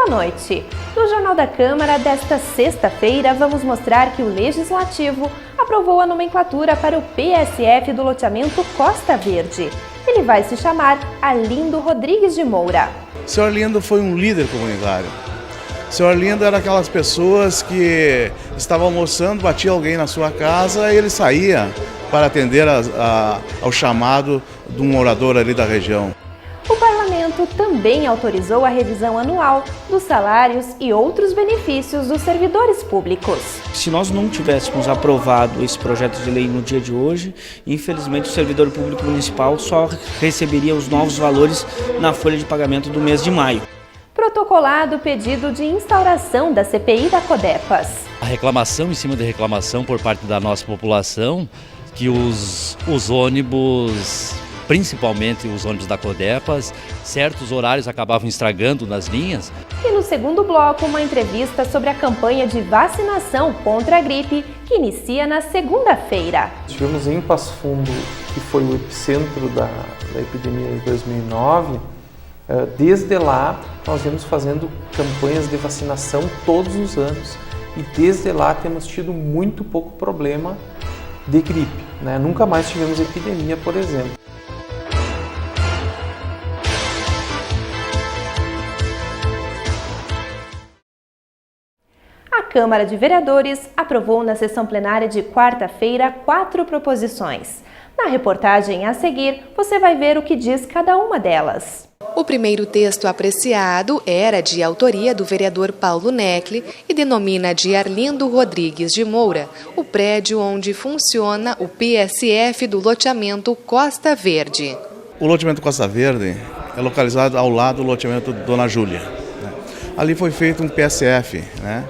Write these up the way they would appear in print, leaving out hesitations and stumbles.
Boa noite! No Jornal da Câmara desta sexta-feira, vamos mostrar que o Legislativo aprovou a nomenclatura para o PSF do loteamento Costa Verde. Ele vai se chamar Arlindo Rodrigues de Moura. O senhor Arlindo foi um líder comunitário. O senhor Arlindo era aquelas pessoas que estavam almoçando, batia alguém na sua casa e ele saía para atender ao chamado de um morador ali da região. O Parlamento também autorizou a revisão anual dos salários e outros benefícios dos servidores públicos. Se nós não tivéssemos aprovado esse projeto de lei no dia de hoje, infelizmente o servidor público municipal só receberia os novos valores na folha de pagamento do mês de maio. Protocolado o pedido de instauração da CPI da Codepas. A reclamação em cima de reclamação por parte da nossa população, que os ônibus, principalmente os ônibus da Codepas, certos horários acabavam estragando nas linhas. E no segundo bloco, uma entrevista sobre a campanha de vacinação contra a gripe, que inicia na segunda-feira. Estivemos em Passo Fundo, que foi o epicentro da epidemia de 2009. Desde lá, nós viemos fazendo campanhas de vacinação todos os anos. E desde lá temos tido muito pouco problema de gripe, né? Nunca mais tivemos epidemia, por exemplo. A Câmara de Vereadores aprovou na sessão plenária de quarta-feira 4 proposições. Na reportagem a seguir, você vai ver o que diz cada uma delas. O primeiro texto apreciado era de autoria do vereador Paulo Necli e denomina de Arlindo Rodrigues de Moura o prédio onde funciona o PSF do loteamento Costa Verde. O loteamento Costa Verde é localizado ao lado do loteamento Dona Júlia, né? Ali foi feito um PSF, né?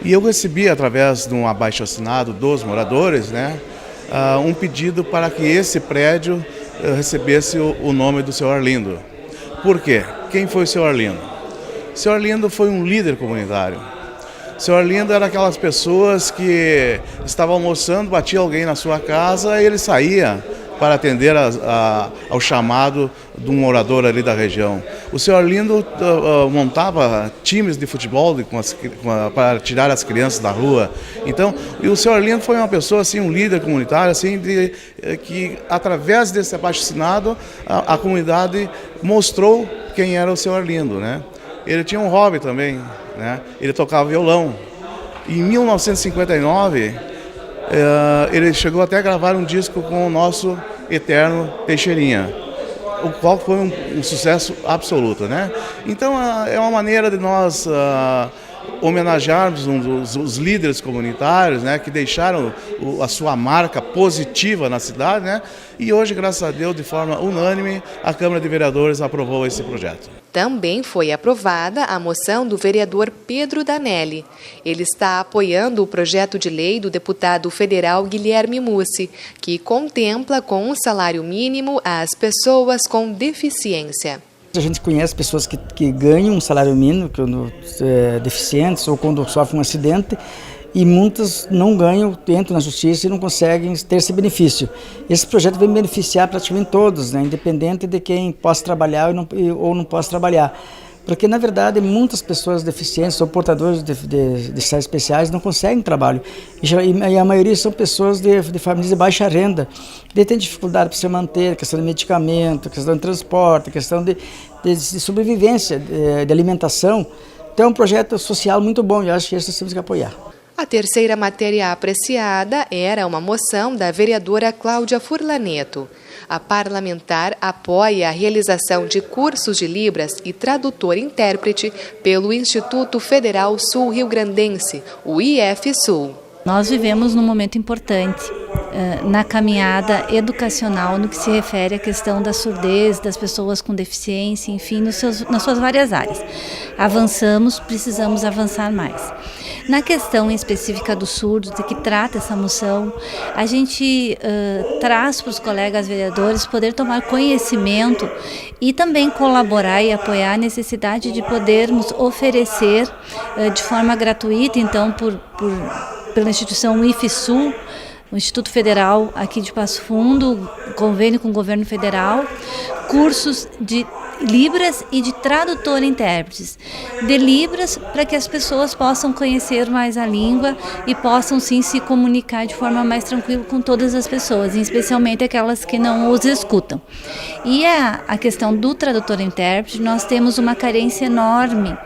E eu recebi, através de um abaixo-assinado dos moradores, né, um pedido para que esse prédio recebesse o nome do senhor Arlindo. Por quê? Quem foi o senhor Arlindo? O senhor Arlindo foi um líder comunitário. O senhor Arlindo era aquelas pessoas que estavam almoçando, batia alguém na sua casa e ele saía para atender ao chamado de um morador ali da região. O senhor Arlindo montava times de futebol para tirar as crianças da rua. Então, e o senhor Arlindo foi uma pessoa, assim, um líder comunitário, assim, que através desse abaixo-assinado a comunidade mostrou quem era o senhor Arlindo, né? Ele tinha um hobby também, né? Ele tocava violão. Em 1959, ele chegou até a gravar um disco com o nosso eterno Teixeirinha, o qual foi um sucesso absoluto, né? Então é uma maneira de nós homenagearmos os líderes comunitários, né, que deixaram a sua marca positiva na cidade, né? E hoje, graças a Deus, de forma unânime, a Câmara de Vereadores aprovou esse projeto. Também foi aprovada a moção do vereador Pedro Danelli. Ele está apoiando o projeto de lei do deputado federal Guilherme Mussi, que contempla com um salário mínimo as pessoas com deficiência. A gente conhece pessoas que ganham um salário mínimo, quando deficientes ou quando sofrem um acidente, e muitas não ganham, entram na justiça e não conseguem ter esse benefício. Esse projeto vem beneficiar praticamente todos, né, independente de quem possa trabalhar ou não possa trabalhar. Porque, na verdade, muitas pessoas deficientes ou portadores de necessidades especiais não conseguem trabalho. E a maioria são pessoas de famílias de baixa renda, que têm dificuldade para se manter, questão de medicamento, questão de transporte, questão de sobrevivência, de alimentação. Então é um projeto social muito bom e eu acho que isso temos que apoiar. A terceira matéria apreciada era uma moção da vereadora Cláudia Furlaneto. A parlamentar apoia a realização de cursos de Libras e tradutor-intérprete pelo Instituto Federal Sul-Rio-Grandense, o IF-Sul. Nós vivemos num momento importante na caminhada educacional no que se refere à questão da surdez, das pessoas com deficiência, enfim, nas suas várias áreas. Avançamos, precisamos avançar mais. Na questão específica dos surdos, de que trata essa moção, a gente traz para os colegas vereadores poder tomar conhecimento e também colaborar e apoiar a necessidade de podermos oferecer de forma gratuita, então, pela instituição IF-Sul, o Instituto Federal aqui de Passo Fundo, convênio com o governo federal, cursos de Libras e de tradutor-intérpretes de Libras, para que as pessoas possam conhecer mais a língua e possam sim se comunicar de forma mais tranquila com todas as pessoas, especialmente aquelas que não os escutam. E a questão do tradutor-intérprete, nós temos uma carência enorme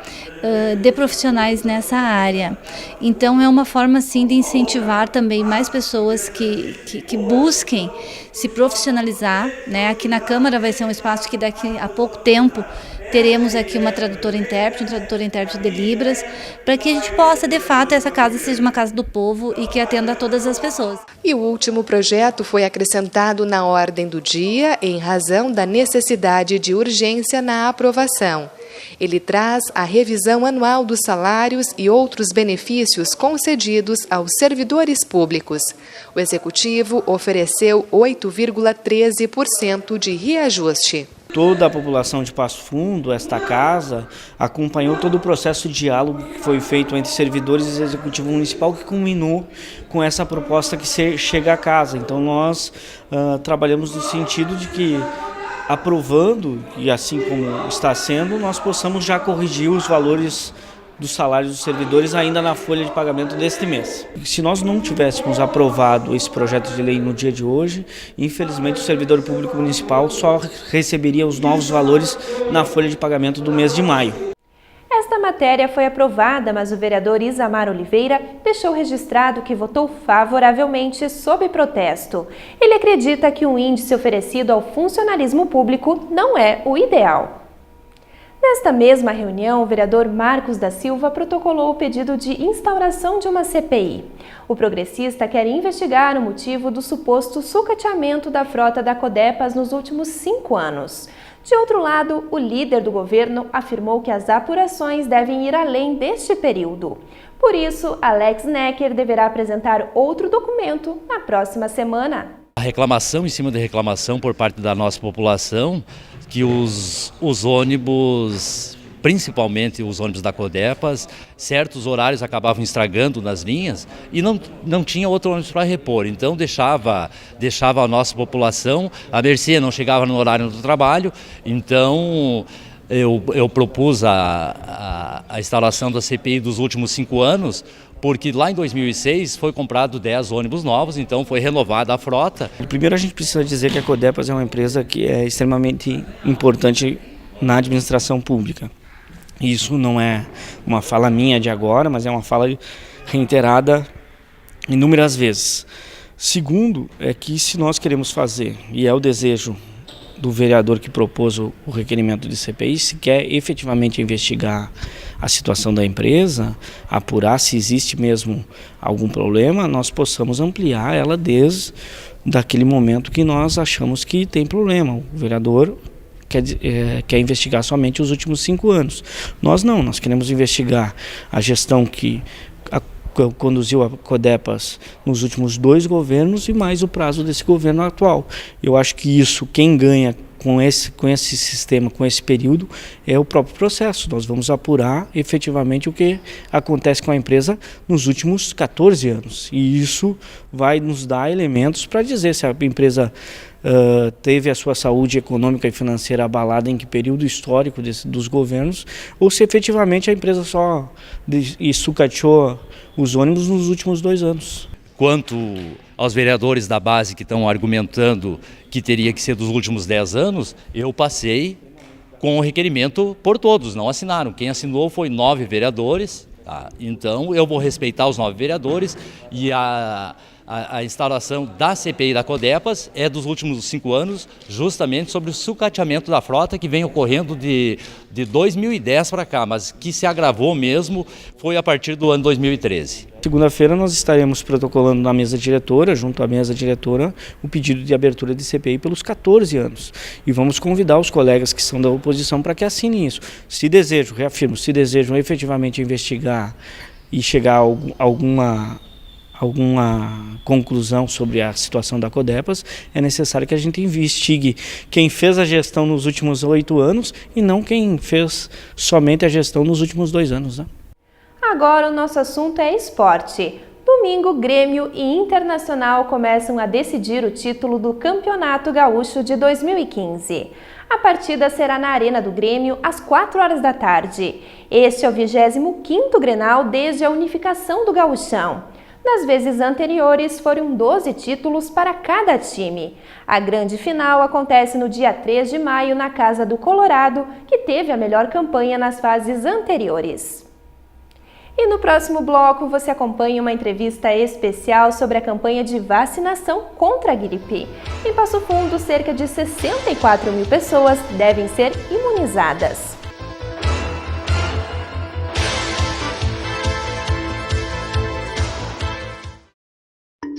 de profissionais nessa área. Então é uma forma sim de incentivar também mais pessoas que busquem se profissionalizar, né? Aqui na Câmara vai ser um espaço que daqui a pouco tempo teremos aqui uma tradutora-intérprete, um tradutor-intérprete de Libras, para que a gente possa, de fato, essa casa seja uma casa do povo e que atenda a todas as pessoas. E o último projeto foi acrescentado na ordem do dia em razão da necessidade de urgência na aprovação. Ele traz a revisão anual dos salários e outros benefícios concedidos aos servidores públicos. O Executivo ofereceu 8,13% de reajuste. Toda a população de Passo Fundo, esta casa, acompanhou todo o processo de diálogo que foi feito entre servidores e Executivo Municipal, que culminou com essa proposta que chega à casa. Então nós trabalhamos no sentido de que, aprovando, e assim como está sendo, nós possamos já corrigir os valores dos salários dos servidores ainda na folha de pagamento deste mês. Se nós não tivéssemos aprovado esse projeto de lei no dia de hoje, infelizmente o servidor público municipal só receberia os novos valores na folha de pagamento do mês de maio. Esta matéria foi aprovada, mas o vereador Isamar Oliveira deixou registrado que votou favoravelmente sob protesto. Ele acredita que o índice oferecido ao funcionalismo público não é o ideal. Nesta mesma reunião, o vereador Marcos da Silva protocolou o pedido de instauração de uma CPI. O progressista quer investigar o motivo do suposto sucateamento da frota da Codepas nos últimos 5 anos. De outro lado, o líder do governo afirmou que as apurações devem ir além deste período. Por isso, Alex Necker deverá apresentar outro documento na próxima semana. A reclamação em cima de reclamação por parte da nossa população, que os ônibus, principalmente os ônibus da Codepas, certos horários acabavam estragando nas linhas e não tinha outro ônibus para repor. Então deixava a nossa população à mercê, não chegava no horário do trabalho. Então eu propus a instalação da CPI dos últimos 5 anos, porque lá em 2006 foi comprado 10 ônibus novos, então foi renovada a frota. Primeiro a gente precisa dizer que a Codepas é uma empresa que é extremamente importante na administração pública. Isso não é uma fala minha de agora, mas é uma fala reiterada inúmeras vezes. Segundo, é que se nós queremos fazer, e é o desejo do vereador que propôs o requerimento de CPI, se quer efetivamente investigar a situação da empresa, apurar se existe mesmo algum problema, nós possamos ampliar ela desde daquele momento que nós achamos que tem problema. O vereador quer investigar somente os últimos 5 anos. Nós não, nós queremos investigar a gestão que conduziu a Codepas nos últimos 2 governos e mais o prazo desse governo atual. Eu acho que isso, quem ganha com esse sistema, com esse período, é o próprio processo. Nós vamos apurar efetivamente o que acontece com a empresa nos últimos 14 anos. E isso vai nos dar elementos para dizer se a empresa teve a sua saúde econômica e financeira abalada em que período histórico dos governos, ou se efetivamente a empresa só sucateou os ônibus nos últimos 2 anos. Quanto aos vereadores da base que estão argumentando que teria que ser dos últimos 10 anos, eu passei com o requerimento por todos, não assinaram. Quem assinou foi 9 vereadores, tá? Então eu vou respeitar os 9 vereadores e a instalação da CPI da Codepas é dos últimos 5 anos, justamente sobre o sucateamento da frota que vem ocorrendo de 2010 para cá, mas que se agravou mesmo foi a partir do ano 2013. Segunda-feira nós estaremos protocolando na mesa diretora, junto à mesa diretora, o pedido de abertura de CPI pelos 14 anos. E vamos convidar os colegas que são da oposição para que assinem isso. Se desejam, reafirmo, se desejam efetivamente investigar e chegar a alguma conclusão sobre a situação da Codepas, é necessário que a gente investigue quem fez a gestão nos últimos 8 anos e não quem fez somente a gestão nos últimos 2 anos, né? Agora o nosso assunto é esporte. Domingo, Grêmio e Internacional começam a decidir o título do Campeonato Gaúcho de 2015. A partida será na Arena do Grêmio às 4 horas da tarde. Este é o 25º Grenal desde a unificação do Gauchão. Nas vezes anteriores, foram 12 títulos para cada time. A grande final acontece no dia 3 de maio na Casa do Colorado, que teve a melhor campanha nas fases anteriores. E no próximo bloco você acompanha uma entrevista especial sobre a campanha de vacinação contra a gripe. Em Passo Fundo, cerca de 64 mil pessoas devem ser imunizadas.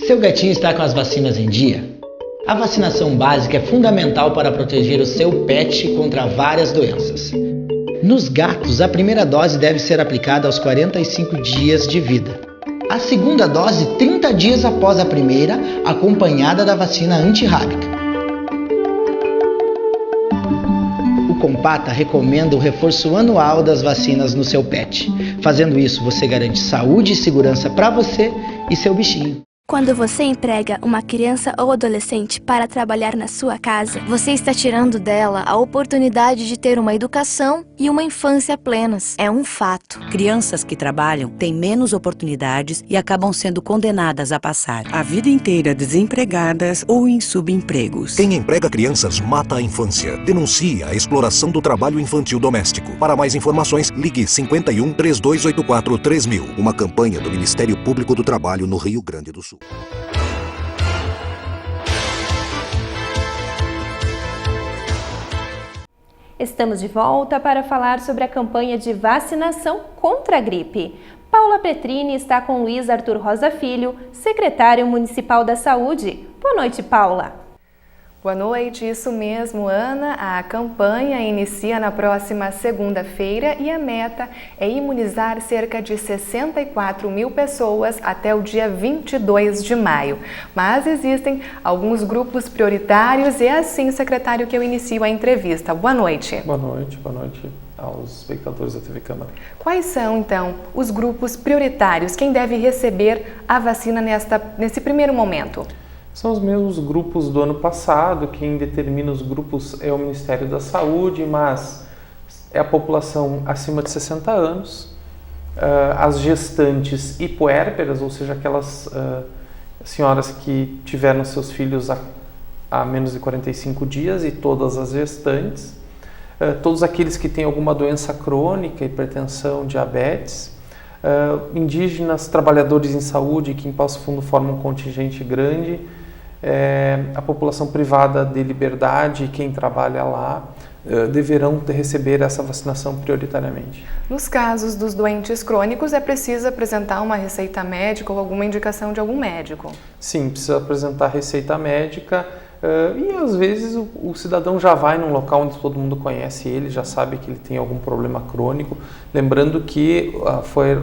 Seu gatinho está com as vacinas em dia? A vacinação básica é fundamental para proteger o seu pet contra várias doenças. Nos gatos, a primeira dose deve ser aplicada aos 45 dias de vida. A segunda dose, 30 dias após a primeira, acompanhada da vacina antirrábica. O Compata recomenda o reforço anual das vacinas no seu pet. Fazendo isso, você garante saúde e segurança para você e seu bichinho. Quando você emprega uma criança ou adolescente para trabalhar na sua casa, você está tirando dela a oportunidade de ter uma educação e uma infância plenas. É um fato. Crianças que trabalham têm menos oportunidades e acabam sendo condenadas a passar a vida inteira desempregadas ou em subempregos. Quem emprega crianças mata a infância. Denuncie a exploração do trabalho infantil doméstico. Para mais informações, ligue 51 3284 3000. Uma campanha do Ministério Público do Trabalho no Rio Grande do Sul. Estamos de volta para falar sobre a campanha de vacinação contra a gripe. Paula Petrini está com Luiz Arthur Rosa Filho, secretário municipal da Saúde. Boa noite, Paula. Boa noite, isso mesmo, Ana. A campanha inicia na próxima segunda-feira e a meta é imunizar cerca de 64 mil pessoas até o dia 22 de maio. Mas existem alguns grupos prioritários e é assim, secretário, que eu inicio a entrevista. Boa noite. Boa noite aos espectadores da TV Câmara. Quais são, então, os grupos prioritários? Quem deve receber a vacina nesse primeiro momento? São os mesmos grupos do ano passado. Quem determina os grupos é o Ministério da Saúde, mas é a população acima de 60 anos, as gestantes e puérperas, ou seja, aquelas senhoras que tiveram seus filhos há menos de 45 dias e todas as gestantes, todos aqueles que têm alguma doença crônica, hipertensão, diabetes, indígenas, trabalhadores em saúde, que em Passo Fundo formam um contingente grande, a população privada de liberdade e quem trabalha lá deverão receber essa vacinação prioritariamente. Nos casos dos doentes crônicos, é preciso apresentar uma receita médica ou alguma indicação de algum médico? Sim, precisa apresentar receita médica e às vezes o cidadão já vai num local onde todo mundo conhece ele, já sabe que ele tem algum problema crônico. Lembrando que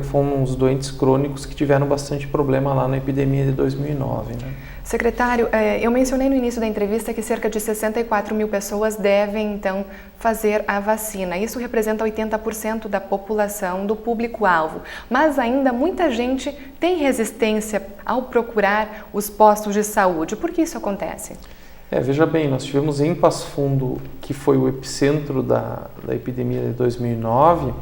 foram os doentes crônicos que tiveram bastante problema lá na epidemia de 2009, né? Secretário, eu mencionei no início da entrevista que cerca de 64 mil pessoas devem, então, fazer a vacina. Isso representa 80% da população, do público-alvo. Mas ainda muita gente tem resistência ao procurar os postos de saúde. Por que isso acontece? Veja bem, nós tivemos em Passo Fundo, que foi o epicentro da epidemia de 2009,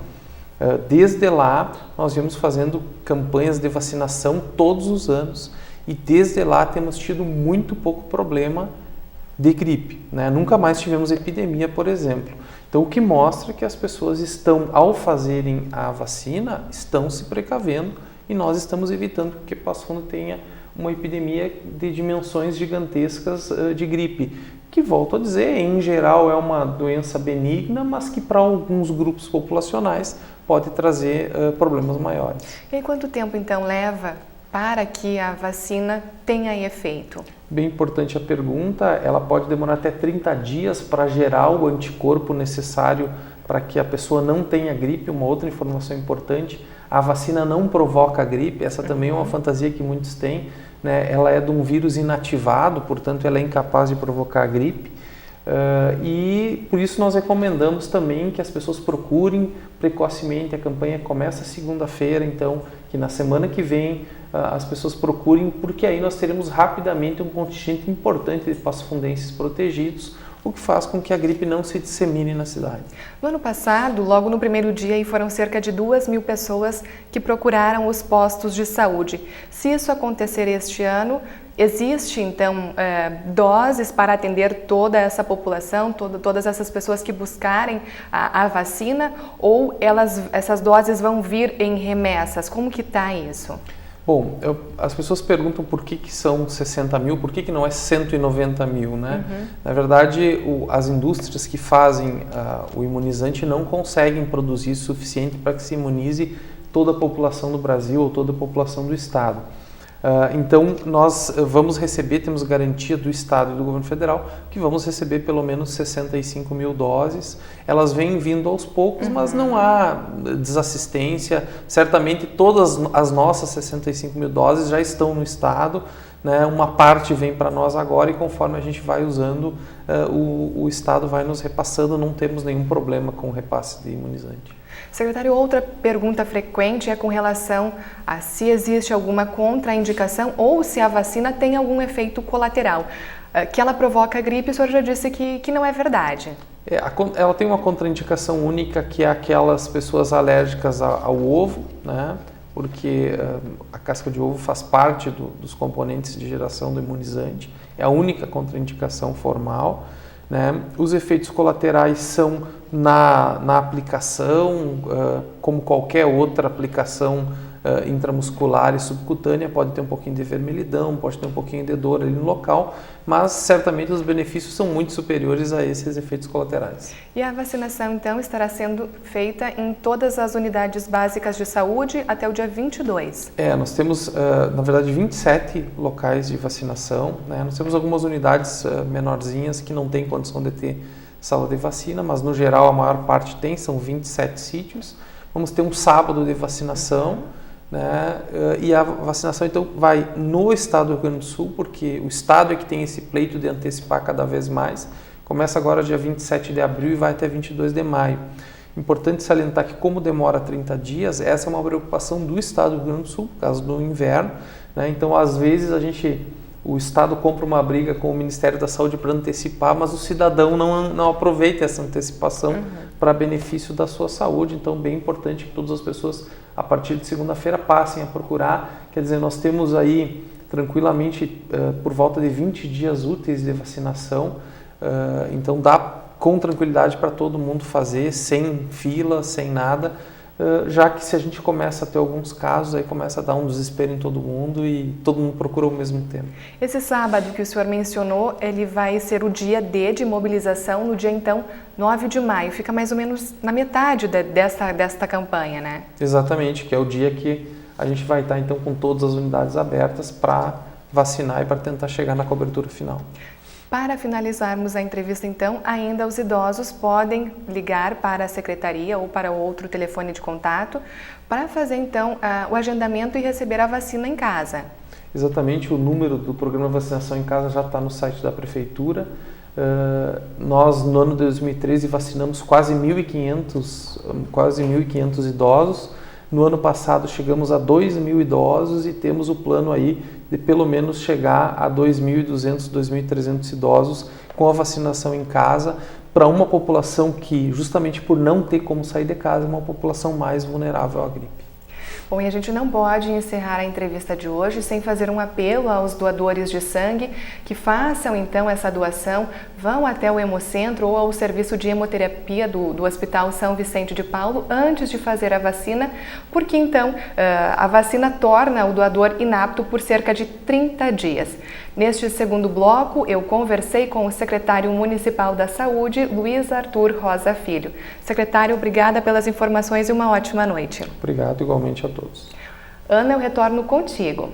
desde lá nós viemos fazendo campanhas de vacinação todos os anos. E desde lá temos tido muito pouco problema de gripe, né? Nunca mais tivemos epidemia, por exemplo. Então, o que mostra que as pessoas estão, ao fazerem a vacina, estão se precavendo e nós estamos evitando que Passo Fundo tenha uma epidemia de dimensões gigantescas de gripe, que, volto a dizer, em geral é uma doença benigna, mas que para alguns grupos populacionais pode trazer problemas maiores. E quanto tempo, então, leva para que a vacina tenha efeito? Bem importante a pergunta. Ela pode demorar até 30 dias para gerar o anticorpo necessário para que a pessoa não tenha gripe. Uma outra informação importante, a vacina não provoca gripe, essa também é uma fantasia que muitos têm, né? Ela é de um vírus inativado, portanto ela é incapaz de provocar gripe. E por isso nós recomendamos também que as pessoas procurem precocemente. A campanha começa segunda-feira, então que na semana que vem as pessoas procurem, porque aí nós teremos rapidamente um contingente importante de passofundenses protegidos, o que faz com que a gripe não se dissemine na cidade. No ano passado, logo no primeiro dia, foram cerca de 2.000 pessoas que procuraram os postos de saúde. Se isso acontecer este ano, existe então doses para atender toda essa população, todas essas pessoas que buscarem a vacina, ou essas doses vão vir em remessas? Como que está isso? Bom, as pessoas perguntam por que são 60 mil, por que não é 190 mil, né? Na verdade, as indústrias que fazem o imunizante não conseguem produzir suficiente para que se imunize toda a população do Brasil ou toda a população do Estado. Então, nós vamos receber, temos garantia do Estado e do Governo Federal, que vamos receber pelo menos 65 mil doses. Elas vêm vindo aos poucos, mas não há desassistência. Certamente, todas as nossas 65 mil doses já estão no Estado, né? Uma parte vem para nós agora e conforme a gente vai usando, o Estado vai nos repassando, não temos nenhum problema com o repasse de imunizante. Secretário, outra pergunta frequente é com relação a se existe alguma contraindicação ou se a vacina tem algum efeito colateral. Que ela provoca a gripe, o senhor já disse que não é verdade. Ela tem uma contraindicação única, que é aquelas pessoas alérgicas ao ovo, né? Porque a casca de ovo faz parte dos componentes de geração do imunizante. É a única contraindicação formal. Né? Os efeitos colaterais são na aplicação, como qualquer outra aplicação intramuscular e subcutânea, pode ter um pouquinho de vermelhidão, pode ter um pouquinho de dor ali no local, mas certamente os benefícios são muito superiores a esses efeitos colaterais. E a vacinação, então, estará sendo feita em todas as unidades básicas de saúde até o dia 22? Nós temos, na verdade, 27 locais de vacinação, né? Nós temos algumas unidades menorzinhas que não têm condição de ter sala de vacina, mas no geral a maior parte tem, são 27 sítios. Vamos ter um sábado de vacinação, né? E a vacinação então vai no estado do Rio Grande do Sul, porque o estado é que tem esse pleito de antecipar cada vez mais. Começa agora dia 27 de abril e vai até 22 de maio. Importante salientar que, como demora 30 dias, essa é uma preocupação do estado do Rio Grande do Sul, por causa do inverno, né? Então, às vezes, o Estado compra uma briga com o Ministério da Saúde para antecipar, mas o cidadão não aproveita essa antecipação para benefício da sua saúde. Então, bem importante que todas as pessoas, a partir de segunda-feira, passem a procurar. Quer dizer, nós temos aí, tranquilamente, por volta de 20 dias úteis de vacinação. Então, dá com tranquilidade para todo mundo fazer, sem fila, sem nada. Já que se a gente começa a ter alguns casos, aí começa a dar um desespero em todo mundo e todo mundo procura o mesmo tempo. Esse sábado que o senhor mencionou, ele vai ser o dia D de mobilização, no dia então 9 de maio, fica mais ou menos na metade desta campanha, né? Exatamente, que é o dia que a gente vai estar então com todas as unidades abertas para vacinar e para tentar chegar na cobertura final. Para finalizarmos a entrevista, então, ainda os idosos podem ligar para a secretaria ou para outro telefone de contato para fazer, então, o agendamento e receber a vacina em casa. Exatamente, o número do programa de vacinação em casa já está no site da Prefeitura. Nós, no ano de 2013, vacinamos quase 1.500 idosos. No ano passado, chegamos a 2.000 idosos e temos o plano aí de pelo menos chegar a 2.200, 2.300 idosos com a vacinação em casa, para uma população que, justamente por não ter como sair de casa, é uma população mais vulnerável à gripe. Bom, e a gente não pode encerrar a entrevista de hoje sem fazer um apelo aos doadores de sangue que façam então essa doação, vão até o Hemocentro ou ao serviço de hemoterapia do Hospital São Vicente de Paulo antes de fazer a vacina, porque então a vacina torna o doador inapto por cerca de 30 dias. Neste segundo bloco, eu conversei com o secretário municipal da Saúde, Luiz Arthur Rosa Filho. Secretário, obrigada pelas informações e uma ótima noite. Obrigado, igualmente a todos. Ana, eu retorno contigo.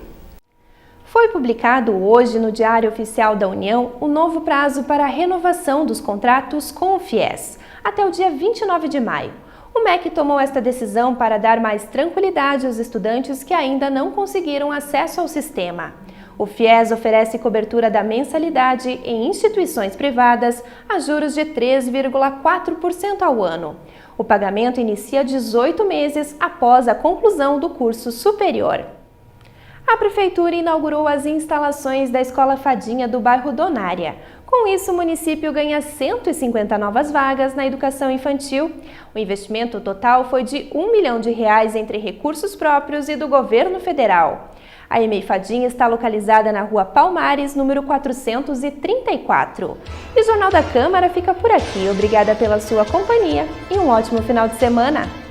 Foi publicado hoje no Diário Oficial da União o novo prazo para a renovação dos contratos com o FIES, até o dia 29 de maio. O MEC tomou esta decisão para dar mais tranquilidade aos estudantes que ainda não conseguiram acesso ao sistema. O FIES oferece cobertura da mensalidade em instituições privadas a juros de 3,4% ao ano. O pagamento inicia 18 meses após a conclusão do curso superior. A Prefeitura inaugurou as instalações da Escola Fadinha do bairro Donária. Com Com isso, o município ganha 150 novas vagas na educação infantil. O investimento total foi de R$1 milhão entre recursos próprios e do governo federal. A EMEI Fadim está localizada na Rua Palmares, número 434. E o Jornal da Câmara fica por aqui. Obrigada pela sua companhia e um ótimo final de semana.